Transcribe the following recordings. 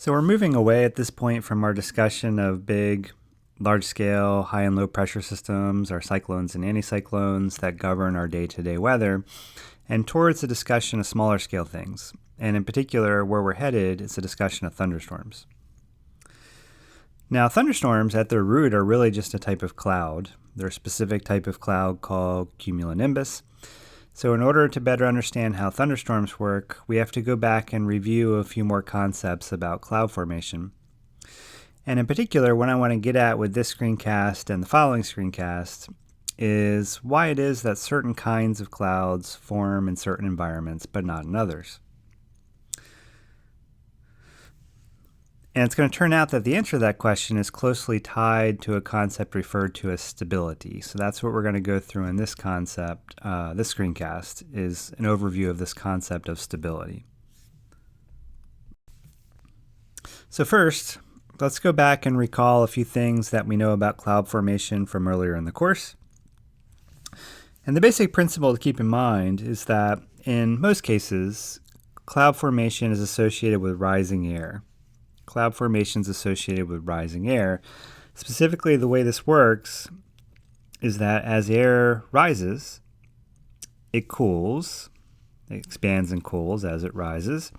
So we're moving away at this point from our discussion of big, large-scale, high and low pressure systems, our cyclones and anticyclones that govern our day-to-day weather, and towards a discussion of smaller scale things. And in particular, where we're headed is a discussion of thunderstorms. Now, thunderstorms at their root are really just a type of cloud. They're a specific type of cloud called cumulonimbus. So in order to better understand how thunderstorms work, we have to go back and review a few more concepts about cloud formation. And in particular, what I want to get at with this screencast and the following screencast is why it is that certain kinds of clouds form in certain environments, but not in others. And it's going to turn out that the answer to that question is closely tied to a concept referred to as stability. So that's what we're going to go through in this concept. This screencast is an overview of this concept of stability. So first, let's go back and recall a few things that we know about cloud formation from earlier in the course. And the basic principle to keep in mind is that in most cases, cloud formation is associated with rising air. Cloud formation is associated with rising air. Specifically, the way this works is that as air rises, it cools. It expands and cools as it rises.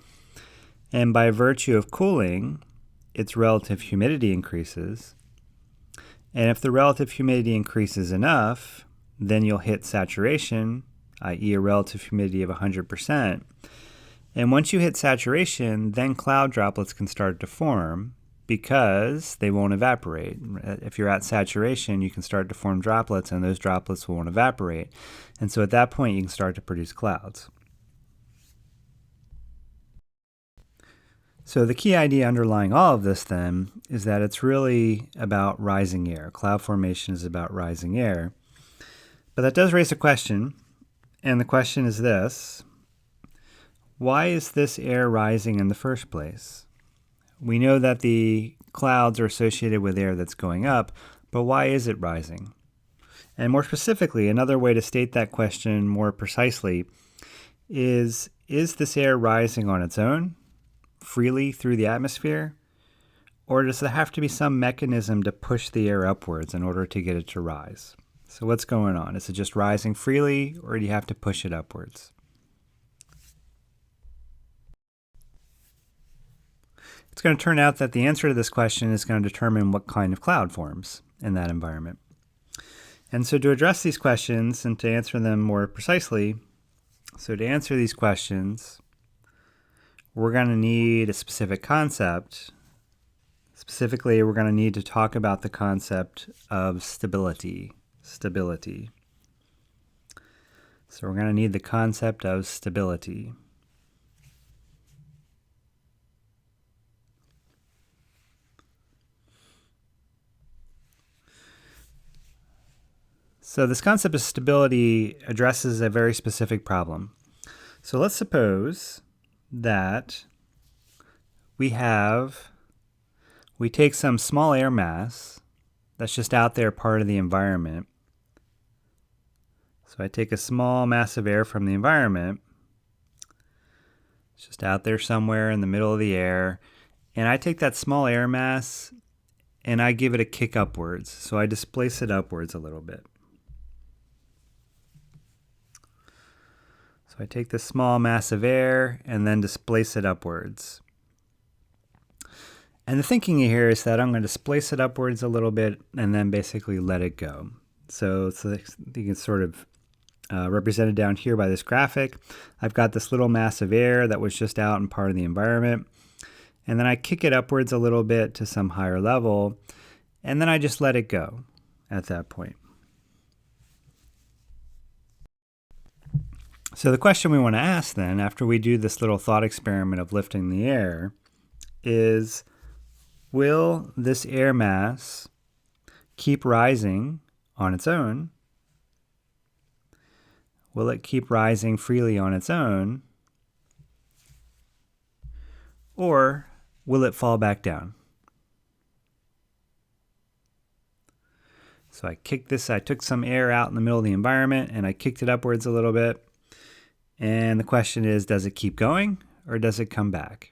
And by virtue of cooling, its relative humidity increases. And if the relative humidity increases enough, then you'll hit saturation, i.e. a relative humidity of 100%. And once you hit saturation, then cloud droplets can start to form because they won't evaporate. If you're at saturation, you can start to form droplets, and those droplets won't evaporate. And so at that point, you can start to produce clouds. So the key idea underlying all of this, then, is that it's really about rising air. Cloud formation is about rising air. But that does raise a question, and the question is this. Why is this air rising in the first place? We know that the clouds are associated with air that's going up, but why is it rising? And more specifically, another way to state that question more precisely is this air rising on its own, freely through the atmosphere? Or does there have to be some mechanism to push the air upwards in order to get it to rise? So what's going on? Is it just rising freely, or do you have to push it upwards? It's going to turn out that the answer to this question is going to determine what kind of cloud forms in that environment. And so to address these questions and to answer them more precisely, to answer these questions, we're going to need a specific concept. Specifically, we're going to need to talk about the concept of stability. So we're going to need the concept of stability. So this concept of stability addresses a very specific problem. So let's suppose that we take some small air mass that's just out there, part of the environment. So I take a small mass of air from the environment. It's just out there somewhere in the middle of the air. And I take that small air mass and I give it a kick upwards. So I displace it upwards a little bit. So I take this small mass of air and then displace it upwards. And the thinking here is that I'm going to displace it upwards a little bit and then basically let it go. So you can sort of represented down here by this graphic. I've got this little mass of air that was just out in part of the environment. And then I kick it upwards a little bit to some higher level. And then I just let it go at that point. So the question we want to ask then, after we do this little thought experiment of lifting the air, is will this air mass keep rising on its own? Will it keep rising freely on its own? Or will it fall back down? So I took some air out in the middle of the environment and I kicked it upwards a little bit. And the question is, does it keep going or does it come back?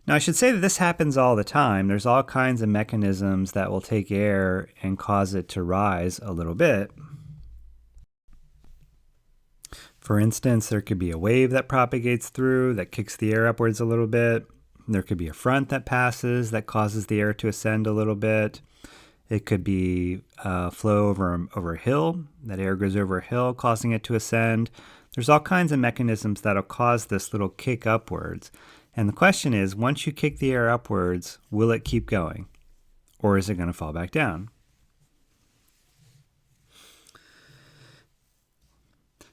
Now, I should say that this happens all the time. There's all kinds of mechanisms that will take air and cause it to rise a little bit. For instance, there could be a wave that propagates through that kicks the air upwards a little bit. There could be a front that passes that causes the air to ascend a little bit. It could be flow over a hill. That air goes over a hill, causing it to ascend. There's all kinds of mechanisms that'll cause this little kick upwards. And the question is, once you kick the air upwards, will it keep going? Or is it going to fall back down?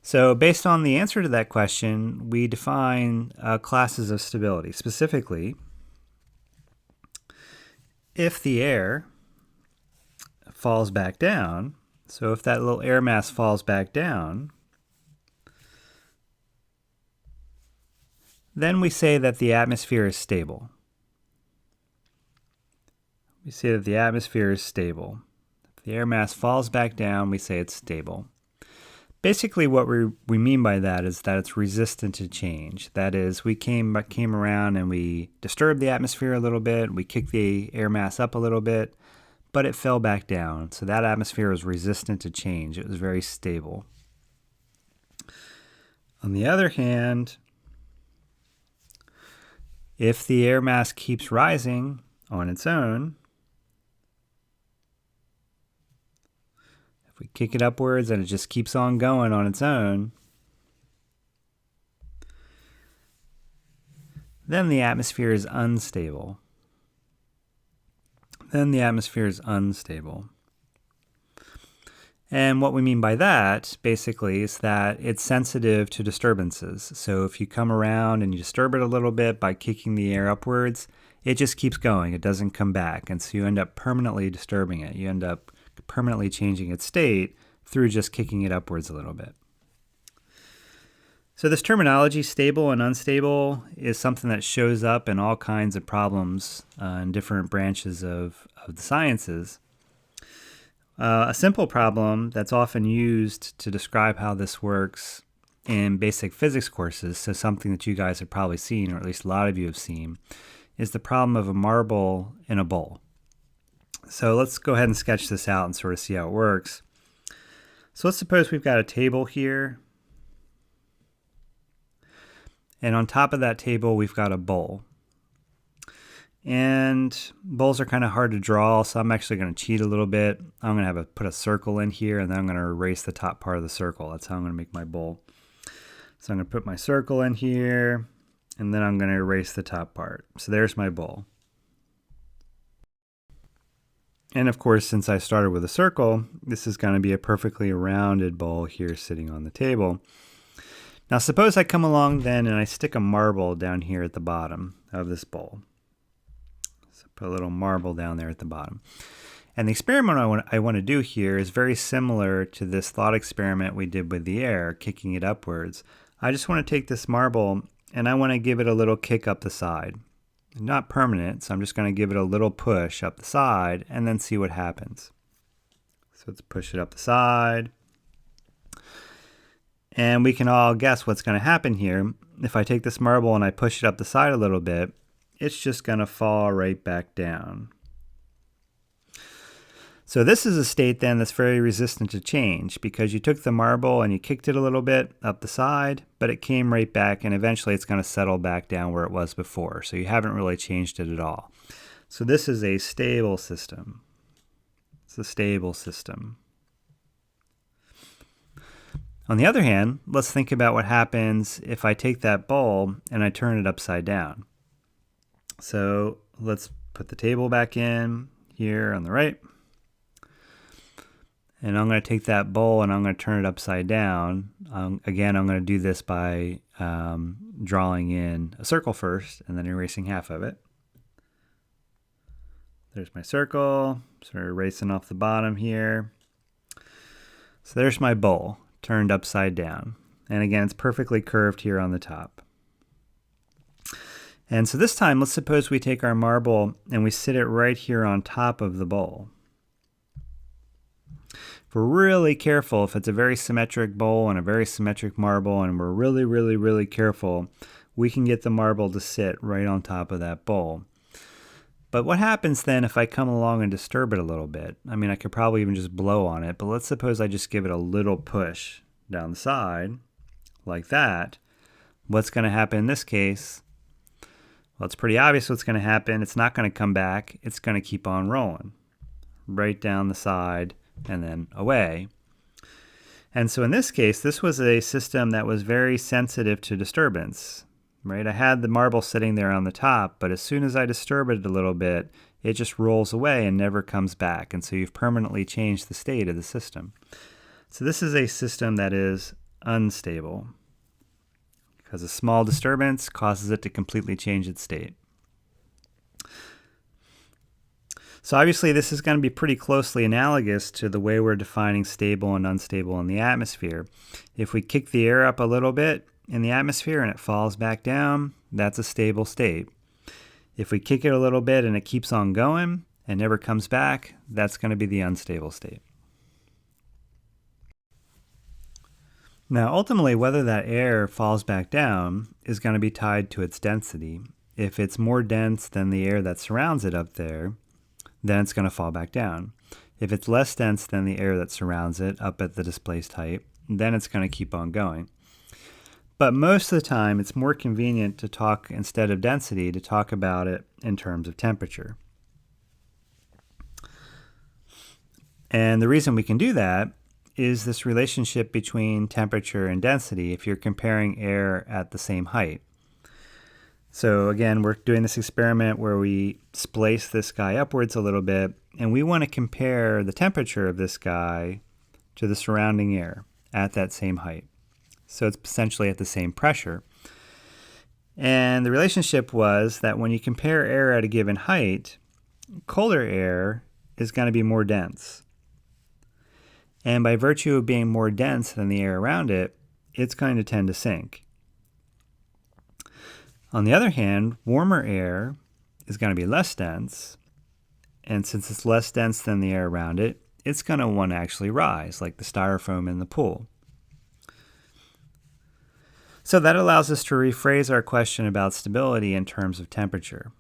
So based on the answer to that question, we define classes of stability. Specifically, if the air falls back down, so if that little air mass falls back down, then we say that the atmosphere is stable. We say that the atmosphere is stable. If the air mass falls back down, we say it's stable. Basically, what we mean by that is that it's resistant to change. That is, we came around and we disturbed the atmosphere a little bit. We kicked the air mass up a little bit, but it fell back down. So that atmosphere was resistant to change. It was very stable. On the other hand, if the air mass keeps rising on its own, if we kick it upwards and it just keeps on going on its own, then the atmosphere is unstable. And what we mean by that, basically, is that it's sensitive to disturbances. So if you come around and you disturb it a little bit by kicking the air upwards, it just keeps going. It doesn't come back. And so you end up permanently disturbing it. You end up permanently changing its state through just kicking it upwards a little bit. So this terminology, stable and unstable, is something that shows up in all kinds of problems in different branches of the sciences. A simple problem that's often used to describe how this works in basic physics courses, so something that you guys have probably seen, or at least a lot of you have seen, is the problem of a marble in a bowl. So let's go ahead and sketch this out and sort of see how it works. So let's suppose we've got a table here, and on top of that table we've got a bowl. And bowls are kind of hard to draw, so I'm actually going to cheat a little bit. I'm going to put a circle in here, and then I'm going to erase the top part of the circle. That's how I'm going to make my bowl. So I'm going to put my circle in here, and then I'm going to erase the top part. So there's my bowl. And of course, since I started with a circle, this is going to be a perfectly rounded bowl here sitting on the table. Now suppose I come along then and I stick a marble down here at the bottom of this bowl. Put a little marble down there at the bottom. And the experiment I want to do here is very similar to this thought experiment we did with the air, kicking it upwards. I just want to take this marble and I want to give it a little kick up the side. Not permanent, so I'm just going to give it a little push up the side and then see what happens. So let's push it up the side. And we can all guess what's going to happen here. If I take this marble and I push it up the side a little bit, it's just going to fall right back down. So this is a state then that's very resistant to change because you took the marble and you kicked it a little bit up the side, but it came right back and eventually it's going to settle back down where it was before. So you haven't really changed it at all. So this is a stable system. It's a stable system. On the other hand, let's think about what happens if I take that bowl and I turn it upside down. So let's put the table back in here on the right. And I'm going to take that bowl and I'm going to turn it upside down. Again, I'm going to do this by drawing in a circle first and then erasing half of it. There's my circle, sort of erasing off the bottom here. So there's my bowl turned upside down. And again, it's perfectly curved here on the top. And so this time, let's suppose we take our marble and we sit it right here on top of the bowl. If we're really careful, if it's a very symmetric bowl and a very symmetric marble, and we're really, really, really careful, we can get the marble to sit right on top of that bowl. But what happens then if I come along and disturb it a little bit? I mean, I could probably even just blow on it, but let's suppose I just give it a little push down the side, like that. What's going to happen in this case? Well, it's pretty obvious what's going to happen. It's not going to come back. It's going to keep on rolling right down the side and then away. And so in this case, this was a system that was very sensitive to disturbance. Right? I had the marble sitting there on the top, but as soon as I disturb it a little bit, it just rolls away and never comes back. And so you've permanently changed the state of the system. So this is a system that is unstable because a small disturbance causes it to completely change its state. So obviously this is going to be pretty closely analogous to the way we're defining stable and unstable in the atmosphere. If we kick the air up a little bit in the atmosphere and it falls back down, that's a stable state. If we kick it a little bit and it keeps on going and never comes back, that's going to be the unstable state. Now, ultimately, whether that air falls back down is going to be tied to its density. If it's more dense than the air that surrounds it up there, then it's going to fall back down. If it's less dense than the air that surrounds it up at the displaced height, then it's going to keep on going. But most of the time, it's more convenient to talk, instead of density, to talk about it in terms of temperature. And the reason we can do that is this relationship between temperature and density if you're comparing air at the same height. So again, we're doing this experiment where we splice this guy upwards a little bit, and we want to compare the temperature of this guy to the surrounding air at that same height. So it's essentially at the same pressure. And the relationship was that when you compare air at a given height, colder air is going to be more dense. And by virtue of being more dense than the air around it, it's going to tend to sink. On the other hand, warmer air is going to be less dense. And since it's less dense than the air around it, it's going to want to actually rise, like the styrofoam in the pool. So that allows us to rephrase our question about stability in terms of temperature.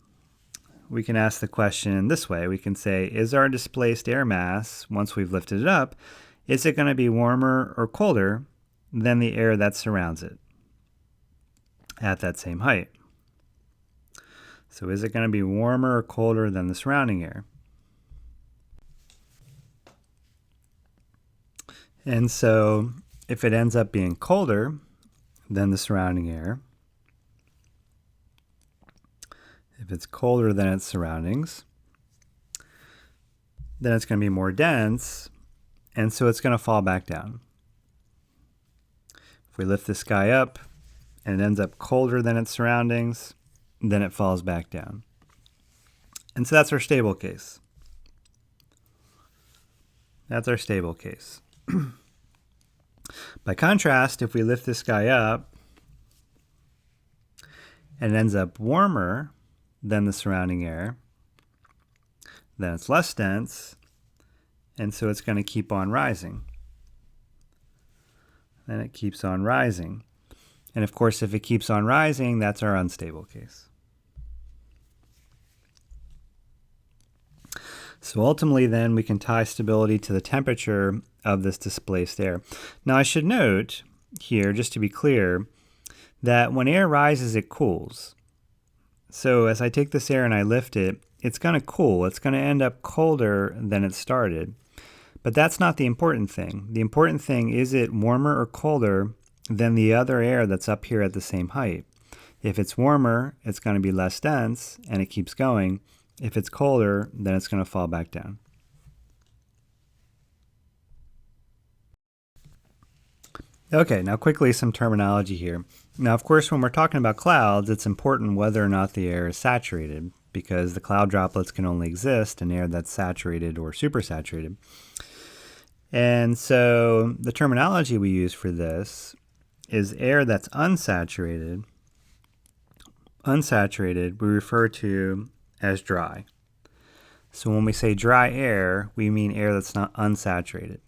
We can ask the question this way. We can say, is our displaced air mass, once we've lifted it up, is it going to be warmer or colder than the air that surrounds it at that same height? So is it going to be warmer or colder than the surrounding air? And so if it ends up being colder than the surrounding air, if it's colder than its surroundings, then it's going to be more dense, and so it's going to fall back down. If we lift this guy up and it ends up colder than its surroundings, then it falls back down. And so that's our stable case. That's our stable case. By contrast, if we lift this guy up and it ends up warmer than the surrounding air, then it's less dense, and so it's going to keep on rising. And it keeps on rising. And of course, if it keeps on rising, that's our unstable case. So ultimately then we can tie stability to the temperature of this displaced air. Now I should note here, just to be clear, that when air rises, it cools. So as I take this air and I lift it, it's going to cool. It's going to end up colder than it started. But that's not the important thing. The important thing is it warmer or colder than the other air that's up here at the same height. If it's warmer, it's going to be less dense and it keeps going. If it's colder, then it's going to fall back down. Okay, now quickly some terminology here. Now, of course, when we're talking about clouds, it's important whether or not the air is saturated, because the cloud droplets can only exist in air that's saturated or supersaturated. And so the terminology we use for this is air that's unsaturated. Unsaturated we refer to as dry. So when we say dry air, we mean air that's not unsaturated.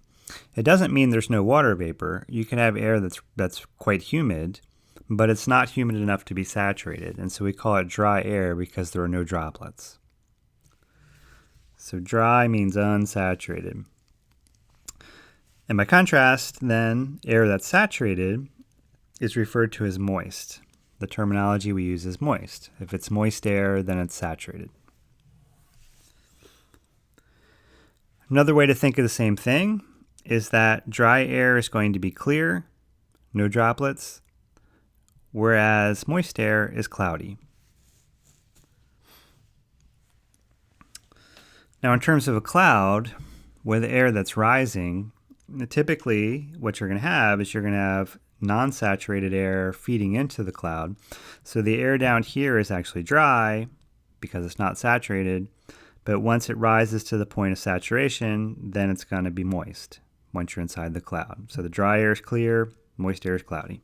It doesn't mean there's no water vapor. You can have air that's quite humid, but it's not humid enough to be saturated, and so we call it dry air because there are no droplets. So dry means unsaturated. And by contrast, then, air that's saturated is referred to as moist. The terminology we use is moist. If it's moist air, then it's saturated. Another way to think of the same thing is that dry air is going to be clear, no droplets, whereas moist air is cloudy. Now, in terms of a cloud, with air that's rising, typically what you're going to have is you're going to have non-saturated air feeding into the cloud. So the air down here is actually dry because it's not saturated, but once it rises to the point of saturation, then it's going to be moist once you're inside the cloud. So the dry air is clear, moist air is cloudy.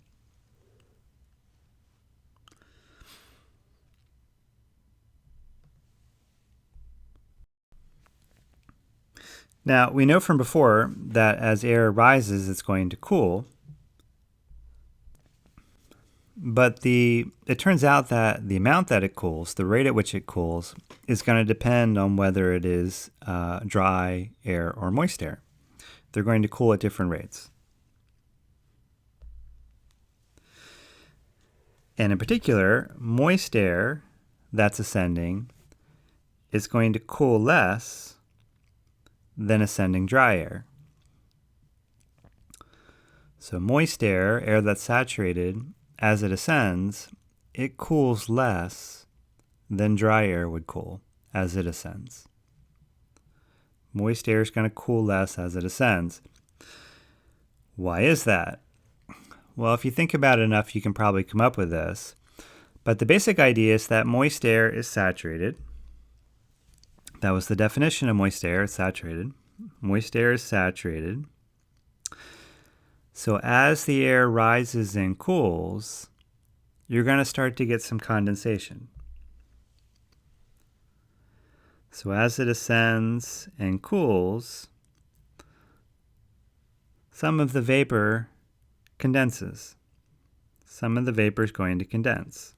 Now, we know from before that as air rises, it's going to cool. But it turns out that the amount that it cools, the rate at which it cools, is going to depend on whether it is dry air or moist air. They're going to cool at different rates. And in particular, moist air that's ascending is going to cool less than ascending dry air. So moist air, air that's saturated, as it ascends, it cools less than dry air would cool as it ascends. Moist air is going to cool less as it ascends. Why is that? Well, if you think about it enough, you can probably come up with this. But the basic idea is that moist air is saturated. That was the definition of moist air, it's saturated. Moist air is saturated. So as the air rises and cools, you're going to start to get some condensation. So as it ascends and cools, some of the vapor condenses. Some of the vapor is going to condense.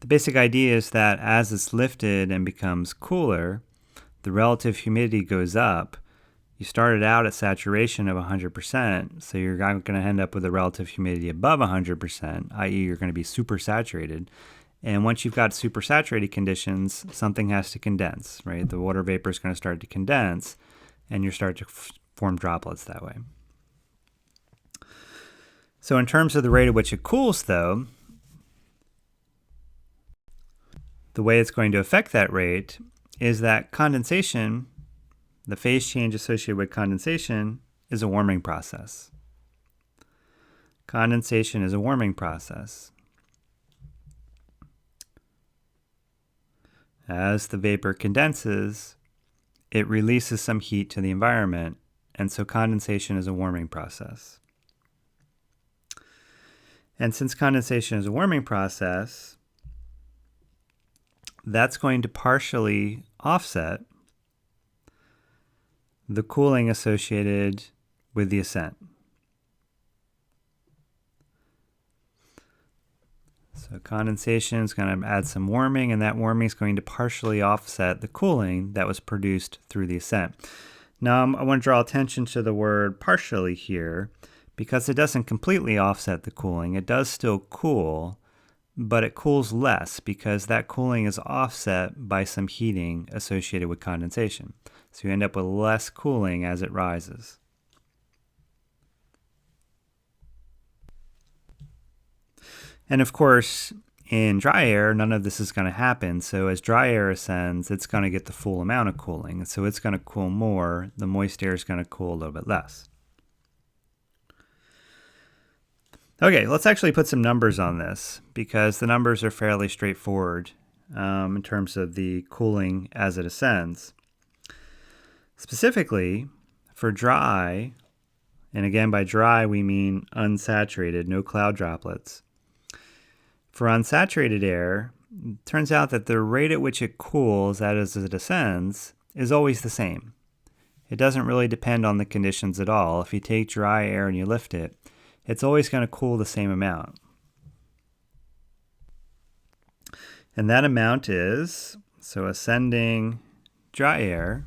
The basic idea is that as it's lifted and becomes cooler, the relative humidity goes up. You started out at saturation of 100%, so you're going to end up with a relative humidity above 100%, i.e. you're going to be supersaturated. And once you've got supersaturated conditions, something has to condense, right? The water vapor is going to start to condense, and you start to form droplets that way. So in terms of the rate at which it cools, though, the way it's going to affect that rate is that condensation, the phase change associated with condensation, is a warming process. Condensation is a warming process. As the vapor condenses, it releases some heat to the environment, and so condensation is a warming process. And since condensation is a warming process, that's going to partially offset the cooling associated with the ascent. So condensation is going to add some warming, and that warming is going to partially offset the cooling that was produced through the ascent. Now, I want to draw attention to the word partially here, because it doesn't completely offset the cooling. It does still cool, but it cools less because that cooling is offset by some heating associated with condensation. So you end up with less cooling as it rises. And of course, in dry air, none of this is going to happen. So as dry air ascends, it's going to get the full amount of cooling. So it's going to cool more. The moist air is going to cool a little bit less. Okay, let's actually put some numbers on this because the numbers are fairly straightforward in terms of the cooling as it ascends. Specifically, for dry, and again by dry we mean unsaturated, no cloud droplets. For unsaturated air, it turns out that the rate at which it cools as it ascends is always the same. It doesn't really depend on the conditions at all. If you take dry air and you lift it, it's always going to cool the same amount. And that amount is, so ascending dry air,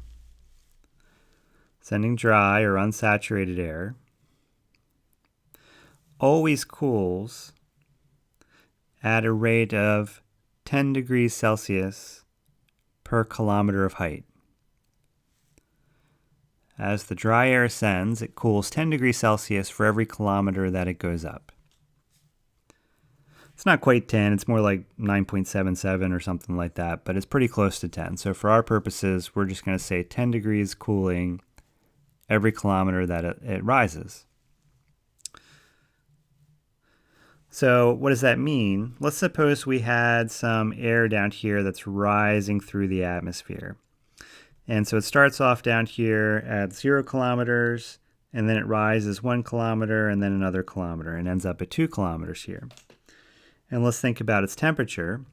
ascending dry or unsaturated air, always cools at a rate of 10 degrees Celsius per kilometer of height. As the dry air ascends, it cools 10 degrees Celsius for every kilometer that it goes up. It's not quite 10, it's more like 9.77 or something like that, but it's pretty close to 10. So for our purposes, we're just going to say 10 degrees cooling every kilometer that it rises. So what does that mean? Let's suppose we had some air down here that's rising through the atmosphere. And so it starts off down here at 0 kilometers, and then it rises 1 kilometer, and then another kilometer, and ends up at 2 kilometers here. And let's think about its temperature.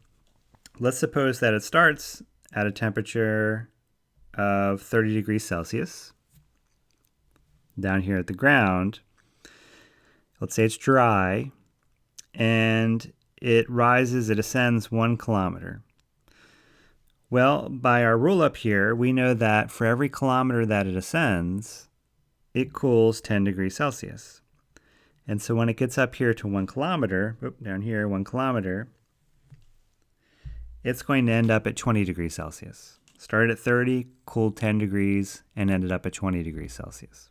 Let's suppose that it starts at a temperature of 30 degrees Celsius down here at the ground. Let's say it's dry, and it ascends 1 kilometer. Well, by our rule up here, we know that for every kilometer that it ascends, it cools 10 degrees Celsius. And so when it gets up here to 1 kilometer, down here, 1 kilometer, it's going to end up at 20 degrees Celsius. Started at 30, cooled 10 degrees, and ended up at 20 degrees Celsius.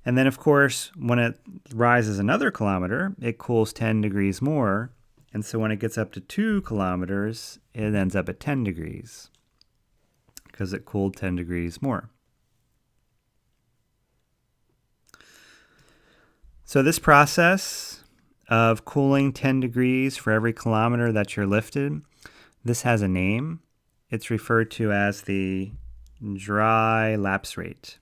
And then, of course, when it rises another kilometer, it cools 10 degrees more. And so when it gets up to 2 kilometers, it ends up at 10 degrees because it cooled 10 degrees more. So this process of cooling 10 degrees for every kilometer that you're lifted, this has a name. It's referred to as the dry lapse rate.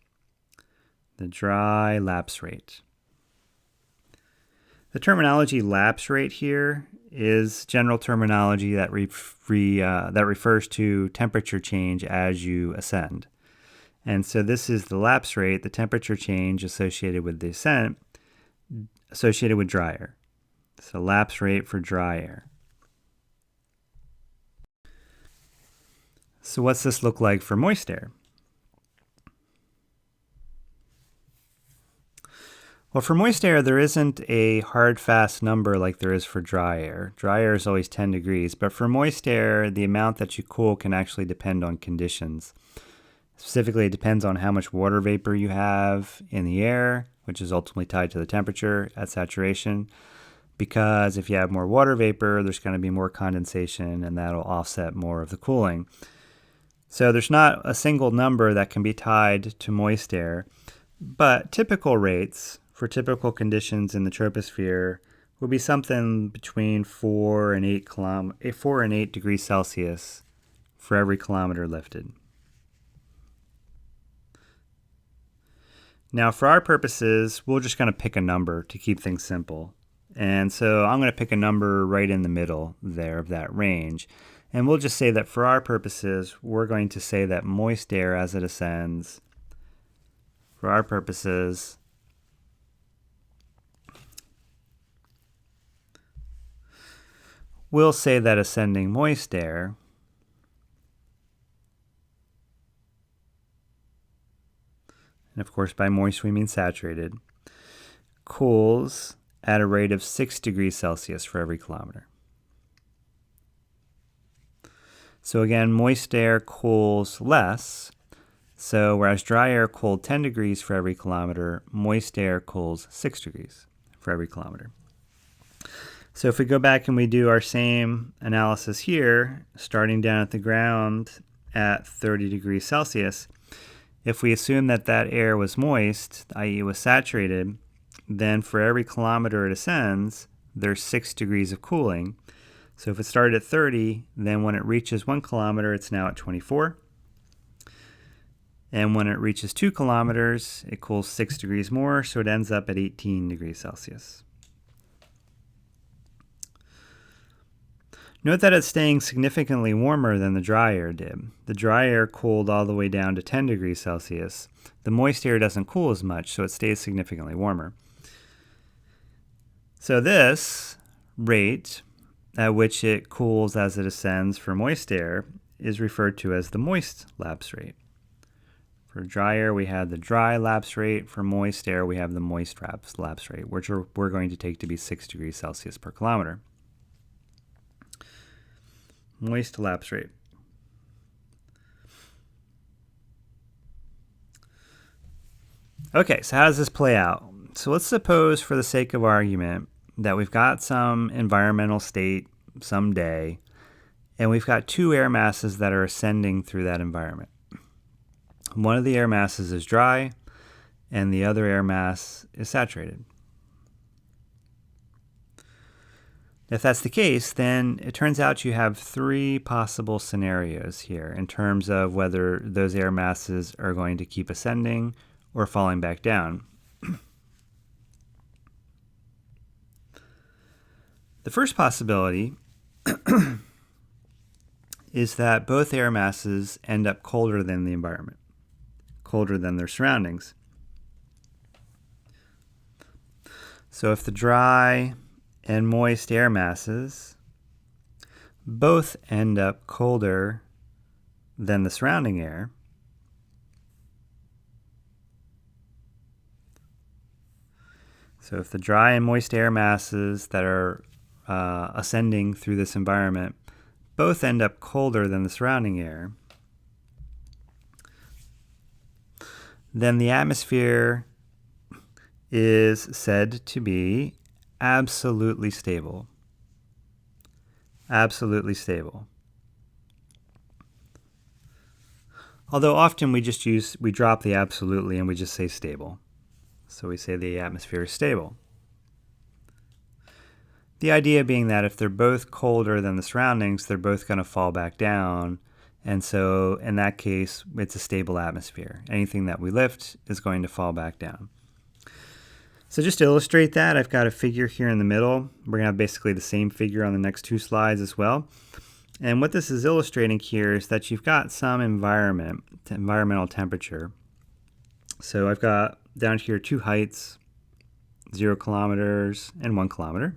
The dry lapse rate. The terminology lapse rate here is general terminology that refers to temperature change as you ascend. And so this is the lapse rate, the temperature change associated with the ascent, associated with dry air. So lapse rate for dry air. So what's this look like for moist air? Well, for moist air, there isn't a hard, fast number like there is for dry air. Dry air is always 10 degrees, but for moist air, the amount that you cool can actually depend on conditions. Specifically, it depends on how much water vapor you have in the air, which is ultimately tied to the temperature at saturation. Because if you have more water vapor, there's going to be more condensation, and that'll offset more of the cooling. So there's not a single number that can be tied to moist air, but typical rates for typical conditions in the troposphere would be something between 4 and 8 degrees Celsius for every kilometer lifted. Now, for our purposes, we're just going to pick a number to keep things simple. And so I'm going to pick a number right in the middle there of that range. And we'll just say that for our purposes, we're going to say that moist air as it ascends, for our purposes, we'll say that ascending moist air and of course by moist we mean saturated, cools at a rate of 6 degrees Celsius for every kilometer. So again, moist air cools less. So whereas dry air cooled 10 degrees for every kilometer, moist air cools 6 degrees for every kilometer. So if we go back and we do our same analysis here, starting down at the ground at 30 degrees Celsius, if we assume that that air was moist, i.e. it was saturated, then for every kilometer it ascends, there's 6 degrees of cooling. So if it started at 30, then when it reaches 1 kilometer, it's now at 24. And when it reaches 2 kilometers, it cools 6 degrees more, so it ends up at 18 degrees Celsius. Note that it's staying significantly warmer than the dry air did. The dry air cooled all the way down to 10 degrees Celsius. The moist air doesn't cool as much, so it stays significantly warmer. So this rate at which it cools as it ascends for moist air is referred to as the moist lapse rate. For dry air, we have the dry lapse rate. For moist air, we have the moist lapse rate, which we're going to take to be 6 degrees Celsius per kilometer. Moist lapse rate. Okay, so how does this play out? So let's suppose, for the sake of argument, that we've got some environmental state someday, and we've got two air masses that are ascending through that environment. One of the air masses is dry, and the other air mass is saturated. If that's the case, then it turns out you have three possible scenarios here in terms of whether those air masses are going to keep ascending or falling back down. The first possibility is that both air masses end up colder than the environment, colder than their surroundings. So if the dry and moist air masses both end up colder than the surrounding air, so if the dry and moist air masses that are ascending through this environment both end up colder than the surrounding air, then the atmosphere is said to be absolutely stable. Absolutely stable. Although often we drop the absolutely and we just say stable. So we say the atmosphere is stable. The idea being that if they're both colder than the surroundings, they're both going to fall back down. And so in that case, it's a stable atmosphere. Anything that we lift is going to fall back down. So just to illustrate that, I've got a figure here in the middle. We're going to have basically the same figure on the next two slides as well. And what this is illustrating here is that you've got some environmental temperature. So I've got down here two heights, 0 kilometers and 1 kilometer.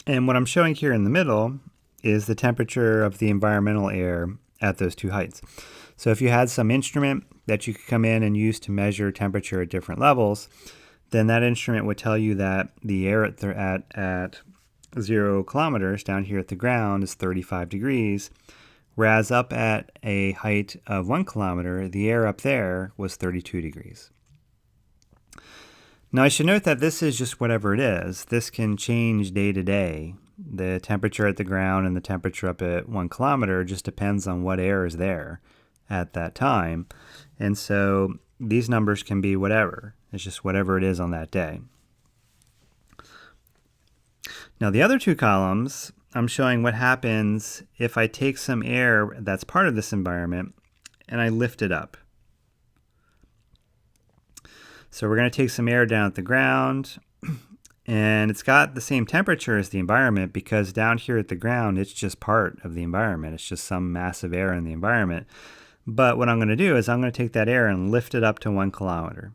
And what I'm showing here in the middle is the temperature of the environmental air at those two heights. So if you had some instrument that you could come in and use to measure temperature at different levels, then that instrument would tell you that the air at 0 kilometers down here at the ground is 35 degrees, whereas up at a height of 1 kilometer, the air up there was 32 degrees. Now I should note that this is just whatever it is. This can change day to day. The temperature at the ground and the temperature up at 1 kilometer just depends on what air is there at that time. And so these numbers can be whatever. It's just whatever it is on that day. Now the other two columns, I'm showing what happens if I take some air that's part of this environment and I lift it up. So we're going to take some air down at the ground, and it's got the same temperature as the environment because down here at the ground, it's just part of the environment. It's just some mass of air in the environment. But what I'm going to do is I'm going to take that air and lift it up to 1 kilometer.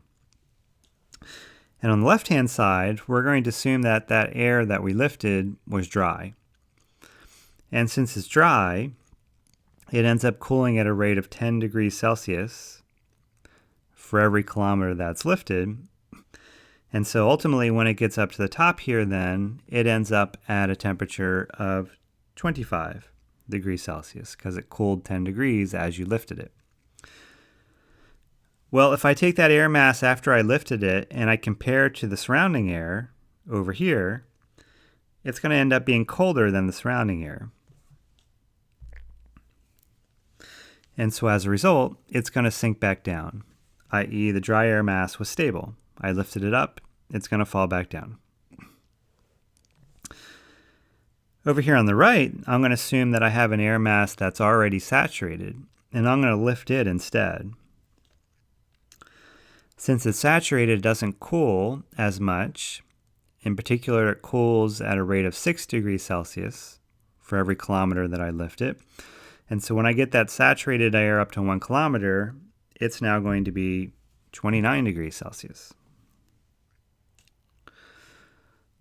And on the left-hand side, we're going to assume that that air that we lifted was dry. And since it's dry, it ends up cooling at a rate of 10 degrees Celsius for every kilometer that's lifted. And so ultimately, when it gets up to the top here, then it ends up at a temperature of 25 degrees Celsius because it cooled 10 degrees as you lifted it. Well, if I take that air mass after I lifted it and I compare it to the surrounding air over here, it's going to end up being colder than the surrounding air. And so as a result, it's going to sink back down, i.e. the dry air mass was stable. I lifted it up, it's going to fall back down. Over here on the right, I'm going to assume that I have an air mass that's already saturated, and I'm going to lift it instead. Since it's saturated, it doesn't cool as much. In particular, it cools at a rate of 6 degrees Celsius for every kilometer that I lift it. And so when I get that saturated air up to 1 kilometer, it's now going to be 29 degrees Celsius.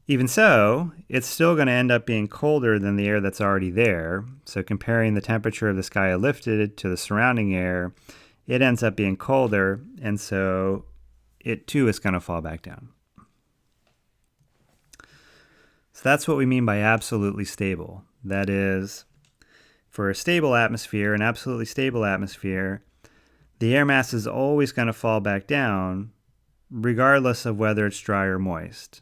Even so, it's still going to end up being colder than the air that's already there. So comparing the temperature of the sky I lifted to the surrounding air, it ends up being colder, and so it too is going to fall back down. So that's what we mean by absolutely stable. That is, for a stable atmosphere, an absolutely stable atmosphere, the air mass is always going to fall back down, regardless of whether it's dry or moist.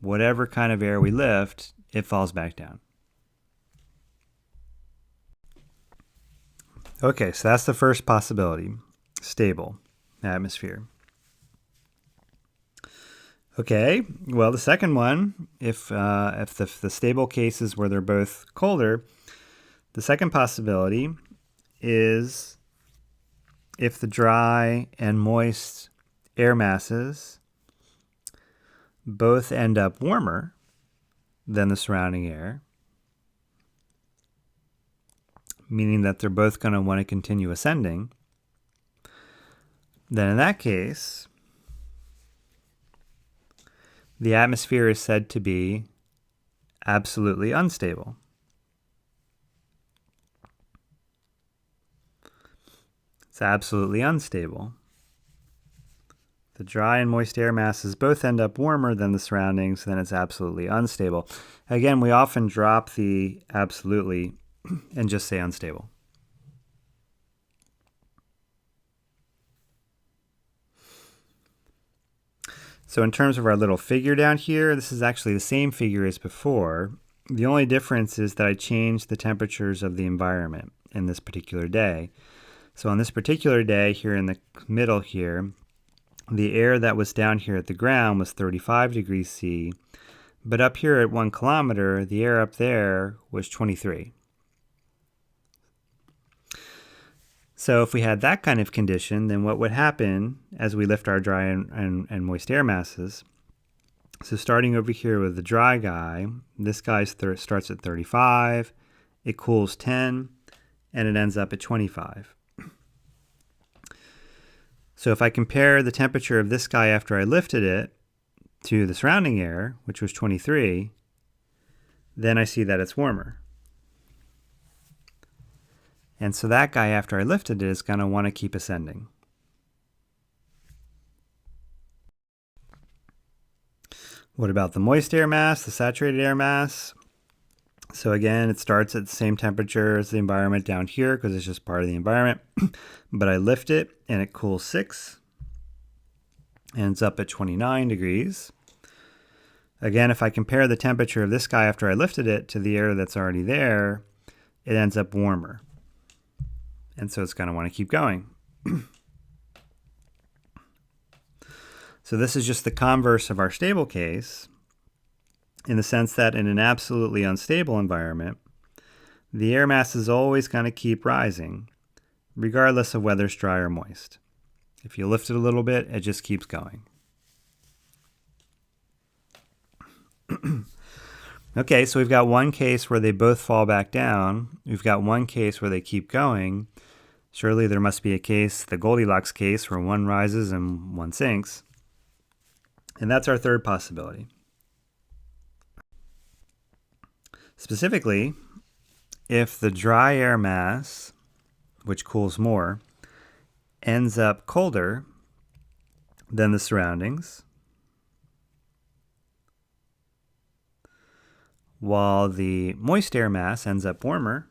Whatever kind of air we lift, it falls back down. Okay, so that's the first possibility, stable atmosphere. Okay, well, the second one, if the stable case is where they're both colder, the second possibility is if the dry and moist air masses both end up warmer than the surrounding air, meaning that they're both going to want to continue ascending, then in that case, the atmosphere is said to be absolutely unstable. It's absolutely unstable. The dry and moist air masses both end up warmer than the surroundings, then it's absolutely unstable. Again, we often drop the absolutely and just say unstable. So in terms of our little figure down here, this is actually the same figure as before. The only difference is that I changed the temperatures of the environment in this particular day. So on this particular day here in the middle here, the air that was down here at the ground was 35 degrees C, but up here at 1 kilometer, the air up there was 23. So if we had that kind of condition, then what would happen as we lift our dry and moist air masses? So starting over here with the dry guy, this guy starts at 35, it cools 10, and it ends up at 25. So if I compare the temperature of this guy after I lifted it to the surrounding air, which was 23, then I see that it's warmer. And so that guy after I lifted it is going to want to keep ascending. What about the moist air mass, the saturated air mass? So again, it starts at the same temperature as the environment down here because it's just part of the environment. But I lift it and it cools 6. Ends up at 29 degrees. Again, if I compare the temperature of this guy after I lifted it to the air that's already there, it ends up warmer. And so it's going to want to keep going. So this is just the converse of our stable case, in the sense that in an absolutely unstable environment, the air mass is always going to keep rising, regardless of whether it's dry or moist. If you lift it a little bit, it just keeps going. Okay, so we've got one case where they both fall back down. We've got one case where they keep going. Surely there must be a case, the Goldilocks case, where one rises and one sinks. And that's our third possibility. Specifically, if the dry air mass, which cools more, ends up colder than the surroundings, while the moist air mass ends up warmer,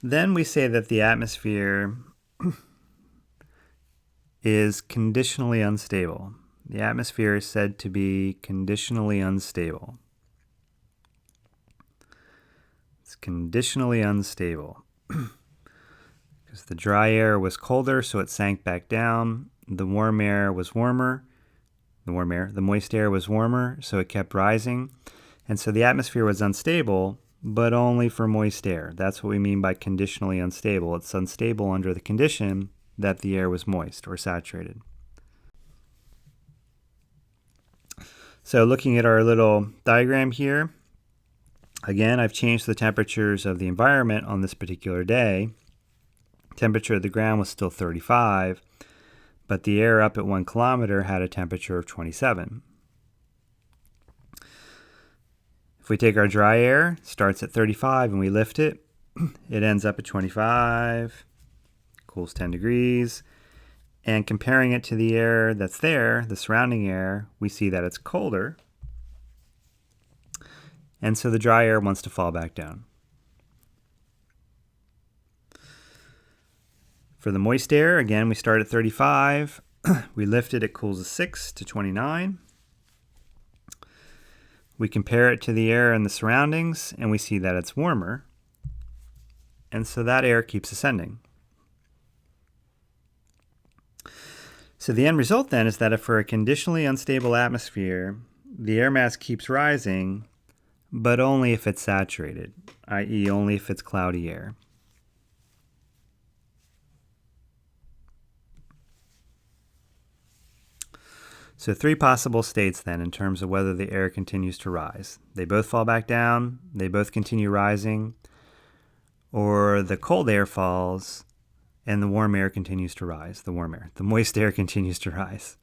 then we say that the atmosphere is conditionally unstable. The atmosphere is said to be conditionally unstable. It's conditionally unstable because the dry air was colder, so it sank back down. The warm air was warmer. The moist air was warmer, so it kept rising. And so the atmosphere was unstable, but only for moist air. That's what we mean by conditionally unstable. It's unstable under the condition that the air was moist or saturated. So looking at our little diagram here, again, I've changed the temperatures of the environment on this particular day. temperature of the ground was still 35, but the air up at 1 kilometer had a temperature of 27. If we take our dry air, starts at 35, and we lift it, it ends up at 25, cools 10 degrees. And comparing it to the air that's there, the surrounding air, we see that it's colder. And so the dry air wants to fall back down. For the moist air, again, we start at 35. We lift it, it cools a 6 to 29. We compare it to the air in the surroundings, and we see that it's warmer. And so that air keeps ascending. So the end result then is that if for a conditionally unstable atmosphere, the air mass keeps rising, but only if it's saturated, i.e. only if it's cloudy air. So 3 possible states then in terms of whether the air continues to rise. They both fall back down, they both continue rising, or the cold air falls and the warm air continues to rise. The moist air continues to rise.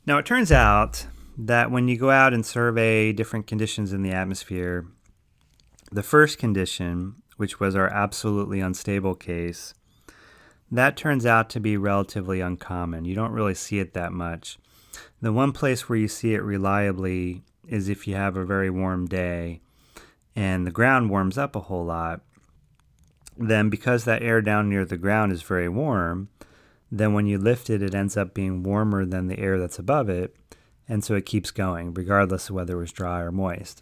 Now it turns out that when you go out and survey different conditions in the atmosphere, the first condition, which was our absolutely unstable case, that turns out to be relatively uncommon. You don't really see it that much. The one place where you see it reliably is if you have a very warm day and the ground warms up a whole lot. Then because that air down near the ground is very warm, then when you lift it, it ends up being warmer than the air that's above it, and so it keeps going, regardless of whether it was dry or moist.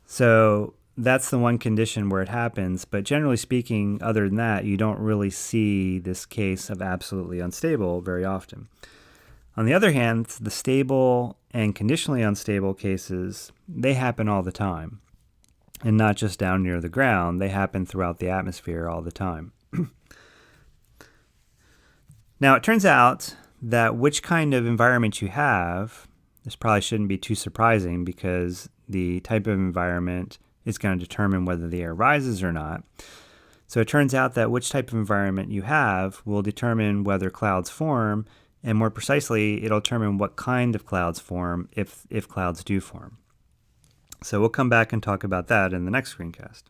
So that's the one condition where it happens, but generally speaking, other than that, you don't really see this case of absolutely unstable very often. On the other hand, the stable and conditionally unstable cases, they happen all the time, and not just down near the ground. They happen throughout the atmosphere all the time. Now, it turns out that which kind of environment you have, this probably shouldn't be too surprising because the type of environment is going to determine whether the air rises or not. So it turns out that which type of environment you have will determine whether clouds form, and more precisely, it'll determine what kind of clouds form if clouds do form. So we'll come back and talk about that in the next screencast.